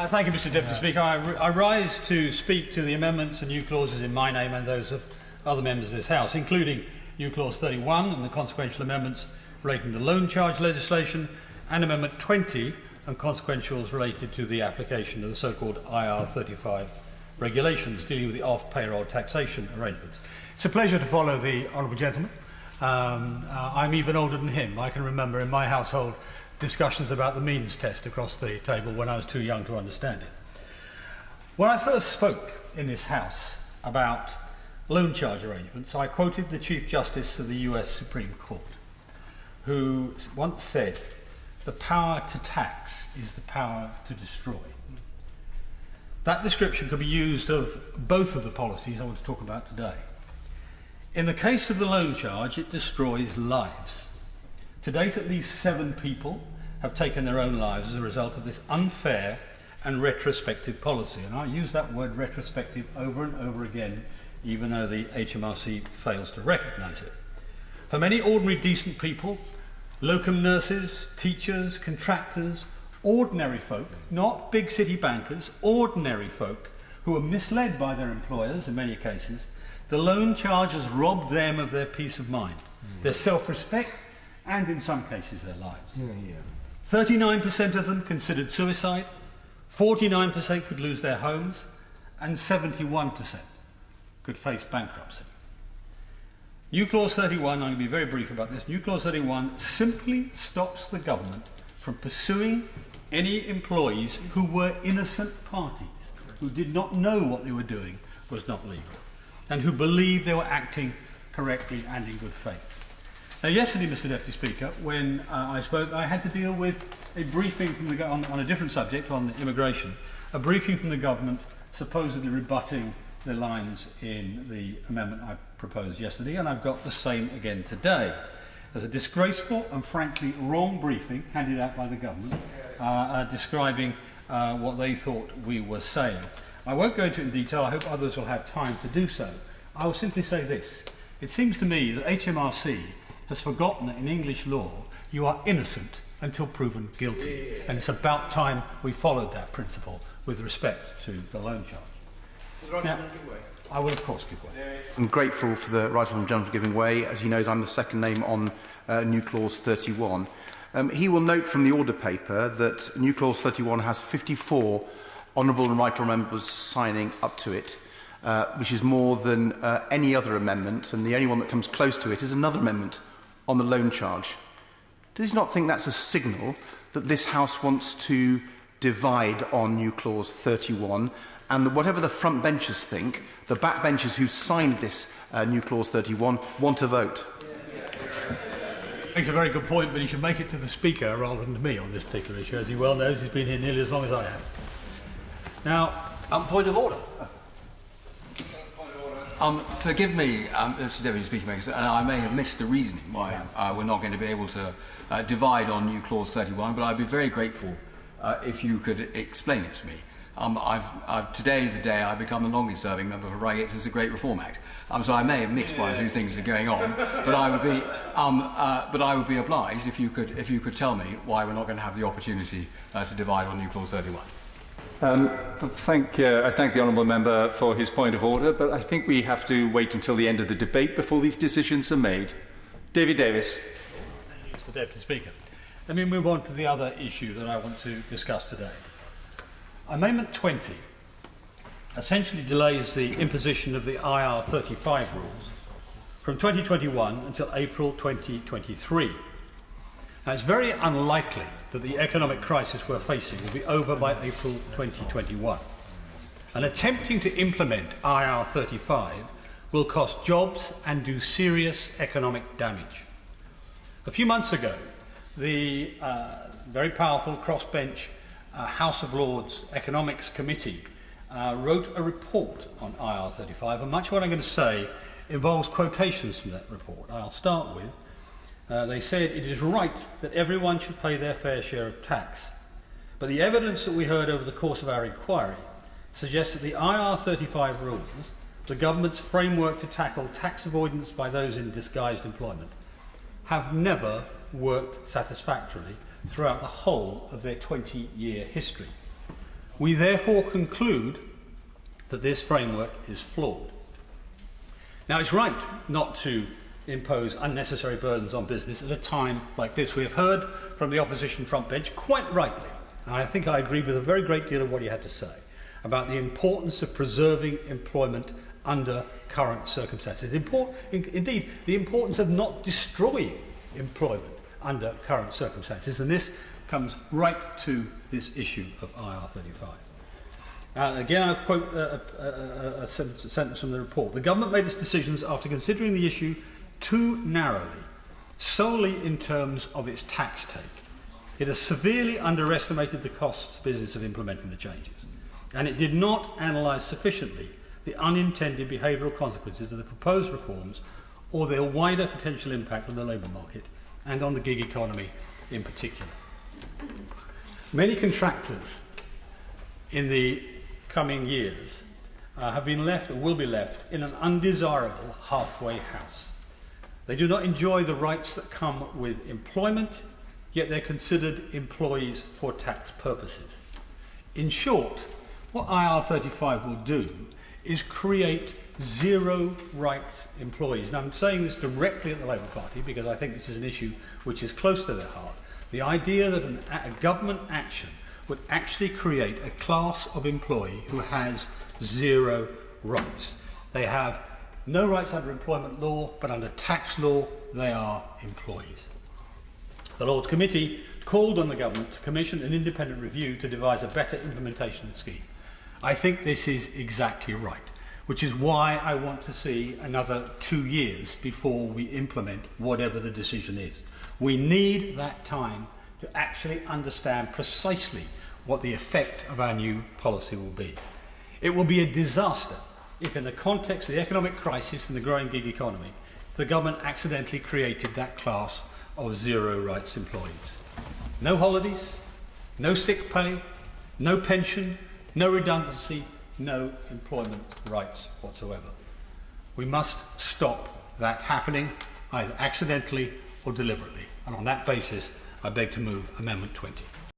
Thank you, Mr Deputy Speaker. I rise to speak to the amendments and new clauses in my name and those of other members of this House, including new clause 31 and the consequential amendments relating to loan charge legislation, and Amendment 20 and consequentials related to the application of the so-called IR35 regulations dealing with the off-payroll taxation arrangements. It's a pleasure to follow the honourable gentleman. I'm even older than him. I can remember in my household discussions about the means test across the table when I was too young to understand it. When I first spoke in this House about loan charge arrangements, I quoted the Chief Justice of the US Supreme Court, who once said, "The power to tax is the power to destroy." That description could be used of both of the policies I want to talk about today. In the case of the loan charge, it destroys lives. To date, at least 7 people have taken their own lives as a result of this unfair and retrospective policy. And I use that word retrospective over and over again, even though the HMRC fails to recognise it. For many ordinary decent people, locum nurses, teachers, contractors, ordinary folk, not big city bankers, ordinary folk who are misled by their employers in many cases, the loan charge has robbed them of their peace of mind, their self-respect, and in some cases their lives. 39% of them considered suicide, 49% could lose their homes, and 71% could face bankruptcy. New Clause 31, I'm going to be very brief about this, New Clause 31 simply stops the government from pursuing any employees who were innocent parties, who did not know what they were doing was not legal, and who believed they were acting correctly and in good faith. Now, yesterday, Mr Deputy Speaker, when I spoke, I had to deal with a briefing from the on a different subject, on immigration, a briefing from the government supposedly rebutting the lines in the amendment I proposed yesterday, and I've got the same again today. There's a disgraceful and frankly wrong briefing handed out by the government describing what they thought we were saying. I won't go into it in detail. I hope others will have time to do so. I will simply say this. It seems to me that HMRC has forgotten that in English law you are innocent until proven guilty. And it's about time we followed that principle with respect to the loan charge. Now, I will of course give way. I'm grateful for the right honourable gentleman giving way. As he knows, I'm the second name on New Clause 31. He will note from the order paper that New Clause 31 has 54 honourable and right honourable members signing up to it, which is more than any other amendment, and the only one that comes close to it is another amendment on the loan charge. Does he not think that's a signal that this House wants to divide on New Clause 31, and that whatever the front benchers think, the back benchers who signed this New Clause 31 want to vote? Makes a very good point, but he should make it to the Speaker rather than to me on this particular issue. As he well knows, he's been here nearly as long as I have. Now, point of order. Forgive me, Mr Deputy Speaker, and I may have missed the reasoning why we're not going to be able to divide on New Clause 31, but I'd be very grateful if you could explain it to me. Today is the day I become the longest serving member for Reigate since the Great Reform Act. So I may have missed one or two things that are going on, but I would be obliged if you could tell me why we're not going to have the opportunity to divide on New Clause 31. I thank the honourable member for his point of order, but I think we have to wait until the end of the debate before these decisions are made. David Davis. Thank you, Mr Deputy Speaker. Let me move on to the other issue that I want to discuss today. Amendment 20 essentially delays the imposition of the IR35 rules from 2021 until April 2023. Now, it's very unlikely that the economic crisis we're facing will be over by April 2021. And attempting to implement IR35 will cost jobs and do serious economic damage. A few months ago, the very powerful crossbench House of Lords Economics Committee wrote a report on IR35, and much of what I'm going to say involves quotations from that report. I'll start with, they said it is right that everyone should pay their fair share of tax, but the evidence that we heard over the course of our inquiry suggests that the IR35 rules, the government's framework to tackle tax avoidance by those in disguised employment, have never worked satisfactorily throughout the whole of their 20-year history. We therefore conclude that this framework is flawed. Now, it's right not to impose unnecessary burdens on business at a time like this. We have heard from the opposition front bench, quite rightly, and I think I agree with a very great deal of what he had to say, about the importance of preserving employment under current circumstances. Indeed, the importance of not destroying employment under current circumstances, and this comes right to this issue of IR35. Again, I'll quote a sentence from the report. The government made its decisions after considering the issue too narrowly, solely in terms of its tax take. It has severely underestimated the costs to business of implementing the changes, and it did not analyse sufficiently the unintended behavioural consequences of the proposed reforms or their wider potential impact on the labour market and on the gig economy in particular. Many contractors in the coming years have been left or will be left in an undesirable halfway house. They do not enjoy the rights that come with employment, yet they're considered employees for tax purposes. In short, what IR35 will do is create zero rights employees. And I'm saying this directly at the Labour Party because I think this is an issue which is close to their heart. The idea that a government action would actually create a class of employee who has zero rights. They have no rights under employment law, but under tax law, they are employees. The Lords Committee called on the government to commission an independent review to devise a better implementation of the scheme. I think this is exactly right, which is why I want to see another 2 years before we implement whatever the decision is. We need that time to actually understand precisely what the effect of our new policy will be. It will be a disaster if, in the context of the economic crisis and the growing gig economy, the government accidentally created that class of zero rights employees. No holidays, no sick pay, no pension, no redundancy, no employment rights whatsoever. We must stop that happening, either accidentally or deliberately. And on that basis, I beg to move Amendment 20.